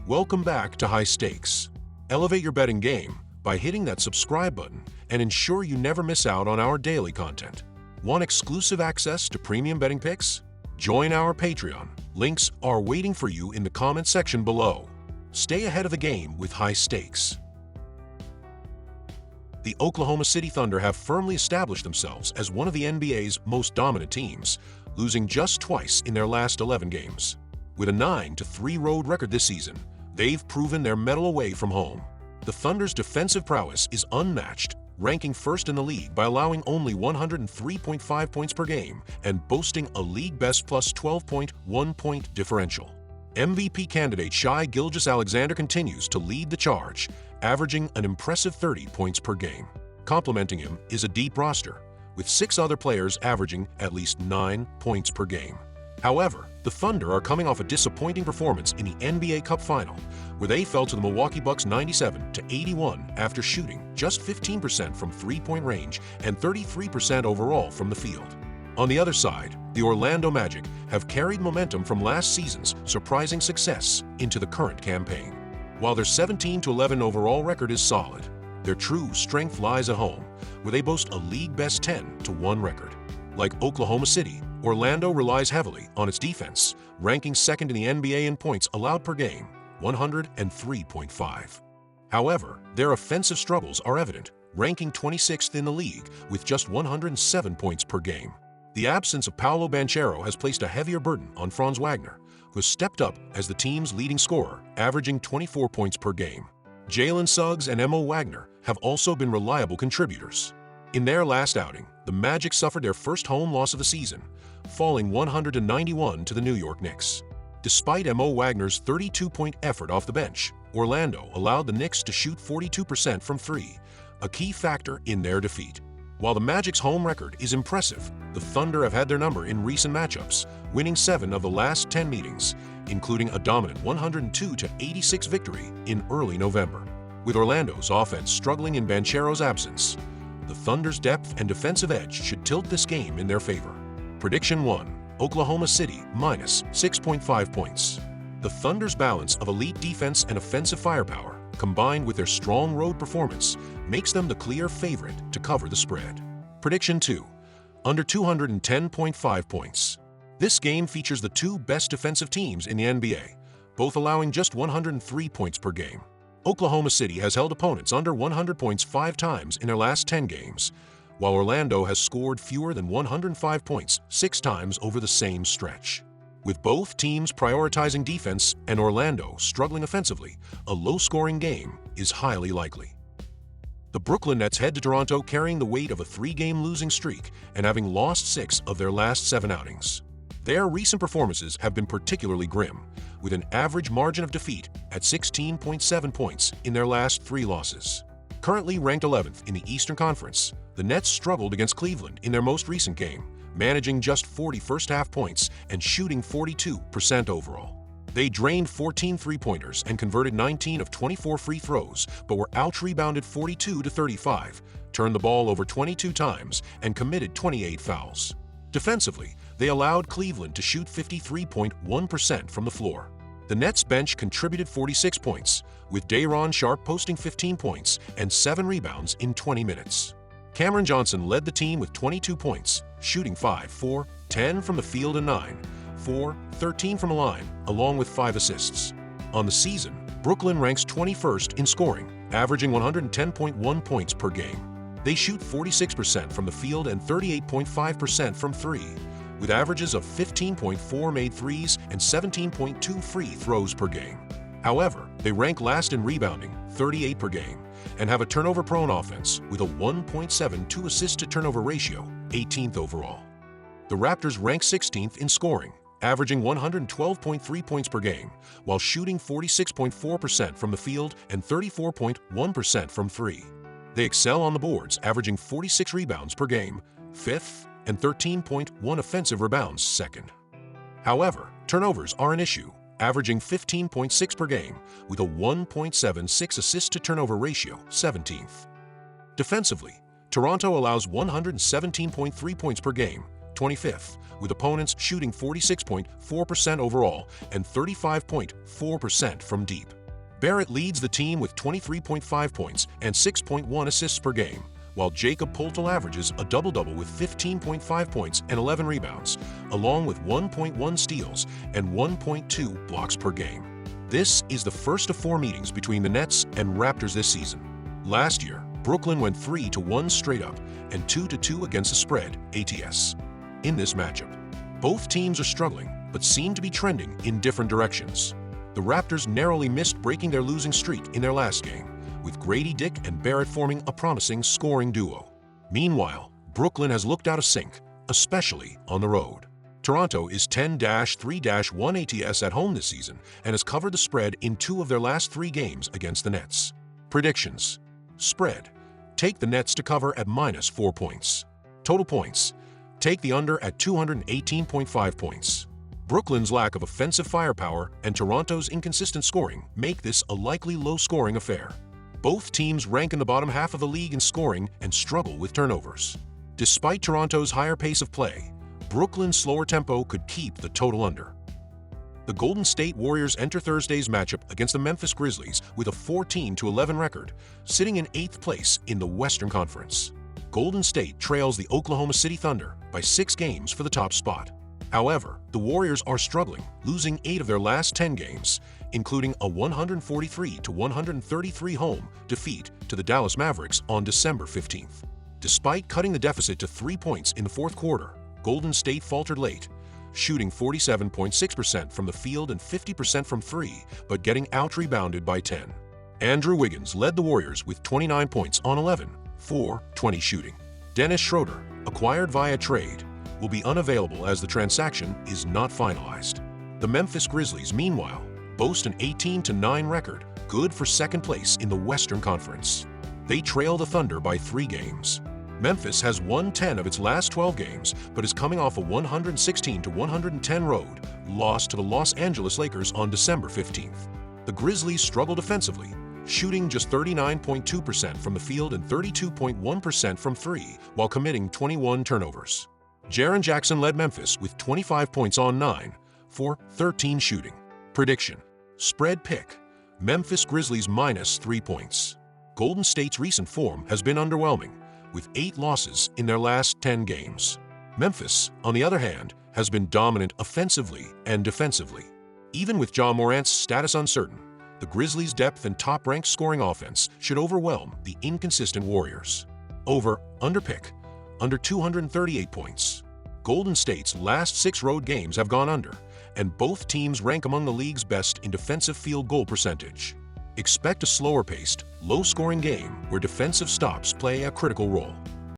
Welcome back to High Stakes. Elevate your betting game by hitting that subscribe button and ensure you never miss out on our daily content. Want exclusive access to premium betting picks? Join our Patreon. Links are waiting for you in the comment section below. Stay ahead of the game with High Stakes. The Oklahoma City Thunder have firmly established themselves as one of the NBA's most dominant teams, losing just twice in their last 11 games. With a 9-3 road record this season, they've proven their mettle away from home. The Thunder's defensive prowess is unmatched, ranking first in the league by allowing only 103.5 points per game and boasting a league-best plus 12.1 point differential. MVP candidate Shai Gilgeous-Alexander continues to lead the charge, averaging an impressive 30 points per game. Complementing him is a deep roster, with 6 other players averaging at least 9 points per game. However, the Thunder are coming off a disappointing performance in the NBA Cup Final, where they fell to the Milwaukee Bucks 97-81 after shooting just 15% from three-point range and 33% overall from the field. On the other side, the Orlando Magic have carried momentum from last season's surprising success into the current campaign. While their 17-11 overall record is solid, their true strength lies at home, where they boast a league-best 10-1 record. Like Oklahoma City, Orlando relies heavily on its defense, ranking second in the NBA in points allowed per game, 103.5. However, their offensive struggles are evident, ranking 26th in the league with just 107 points per game. The absence of Paolo Banchero has placed a heavier burden on Franz Wagner, who has stepped up as the team's leading scorer, averaging 24 points per game. Jalen Suggs and Mo Wagner have also been reliable contributors. In their last outing, the Magic suffered their first home loss of the season, falling 191 to the New York Knicks. Despite Mo Wagner's 32-point effort off the bench, Orlando allowed the Knicks to shoot 42% from three, a key factor in their defeat. While the Magic's home record is impressive, the Thunder have had their number in recent matchups, winning 7 of the last 10 meetings, including a dominant 102-86 victory in early November. With Orlando's offense struggling in Banchero's absence, the Thunder's depth and defensive edge should tilt this game in their favor. Prediction 1. Oklahoma City minus 6.5 points. The Thunder's balance of elite defense and offensive firepower, combined with their strong road performance, makes them the clear favorite to cover the spread. Prediction 2. Under 210.5 points. This game features the two best defensive teams in the NBA, both allowing just 103 points per game. Oklahoma City has held opponents under 100 points 5 times in their last 10 games, while Orlando has scored fewer than 105 points 6 times over the same stretch. With both teams prioritizing defense and Orlando struggling offensively, a low-scoring game is highly likely. The Brooklyn Nets head to Toronto carrying the weight of a 3-game losing streak and having lost 6 of their last 7 outings. Their recent performances have been particularly grim, with an average margin of defeat at 16.7 points in their last 3 losses. Currently ranked 11th in the Eastern Conference, the Nets struggled against Cleveland in their most recent game, managing just 40 first-half points and shooting 42% overall. They drained 14 three-pointers and converted 19 of 24 free throws, but were out-rebounded 42-35, turned the ball over 22 times, and committed 28 fouls. Defensively, they allowed Cleveland to shoot 53.1% from the floor. The Nets bench contributed 46 points, with Day'Ron Sharpe posting 15 points and 7 rebounds in 20 minutes. Cameron Johnson led the team with 22 points, shooting 5-4-10 from the field and 9-4-13 from the line, along with 5 assists. On the season, Brooklyn ranks 21st in scoring, averaging 110.1 points per game. They shoot 46% from the field and 38.5% from 3, with averages of 15.4 made threes and 17.2 free throws per game. However, they rank last in rebounding, 38 per game, and have a turnover-prone offense with a 1.72 assist-to-turnover ratio, 18th overall. The Raptors rank 16th in scoring, averaging 112.3 points per game, while shooting 46.4% from the field and 34.1% from 3. They excel on the boards, averaging 46 rebounds per game, 5th, and 13.1 offensive rebounds, 2nd. However, turnovers are an issue, averaging 15.6 per game, with a 1.76 assist-to-turnover ratio, 17th. Defensively, Toronto allows 117.3 points per game, 25th, with opponents shooting 46.4% overall and 35.4% from deep. Barrett leads the team with 23.5 points and 6.1 assists per game, while Jakob Poeltl averages a double-double with 15.5 points and 11 rebounds, along with 1.1 steals and 1.2 blocks per game. This is the first of 4 meetings between the Nets and Raptors this season. Last year, Brooklyn went 3-1 straight up and 2-2 against the spread, ATS. In this matchup, both teams are struggling but seem to be trending in different directions. The Raptors narrowly missed breaking their losing streak in their last game, with Grady Dick and Barrett forming a promising scoring duo. Meanwhile, Brooklyn has looked out of sync, especially on the road. Toronto is 10-3-1 ATS at home this season and has covered the spread in 2 of their last 3 games against the Nets. Predictions: spread, take the Nets to cover at -4 points. Total points, take the under at 218.5 points. Brooklyn's lack of offensive firepower and Toronto's inconsistent scoring make this a likely low-scoring affair. Both teams rank in the bottom half of the league in scoring and struggle with turnovers. Despite Toronto's higher pace of play, Brooklyn's slower tempo could keep the total under. The Golden State Warriors enter Thursday's matchup against the Memphis Grizzlies with a 14-11 record, sitting in 8th place in the Western Conference. Golden State trails the Oklahoma City Thunder by 6 games for the top spot. However, the Warriors are struggling, losing 8 of their last 10 games, including a 143-133 home defeat to the Dallas Mavericks on December 15th. Despite cutting the deficit to 3 points in the 4th quarter, Golden State faltered late, shooting 47.6% from the field and 50% from 3, but getting out-rebounded by 10. Andrew Wiggins led the Warriors with 29 points on 11-4-20 shooting. Dennis Schroeder, acquired via trade, will be unavailable as the transaction is not finalized. The Memphis Grizzlies, meanwhile, boast an 18-9 record, good for 2nd place in the Western Conference. They trail the Thunder by 3 games. Memphis has won 10 of its last 12 games, but is coming off a 116-110 road loss to the Los Angeles Lakers on December 15th. The Grizzlies struggle defensively, shooting just 39.2% from the field and 32.1% from 3, while committing 21 turnovers. Jaren Jackson led Memphis with 25 points on 9-for-13 shooting. Prediction: spread pick, Memphis Grizzlies -3 points. Golden State's recent form has been underwhelming, with 8 losses in their last 10 games. Memphis, on the other hand, has been dominant offensively and defensively. Even with Ja Morant's status uncertain, the Grizzlies' depth and top-ranked scoring offense should overwhelm the inconsistent Warriors. Under pick, under 238 points. Golden State's last 6 road games have gone under, and both teams rank among the league's best in defensive field goal percentage. Expect a slower-paced, low-scoring game where defensive stops play a critical role.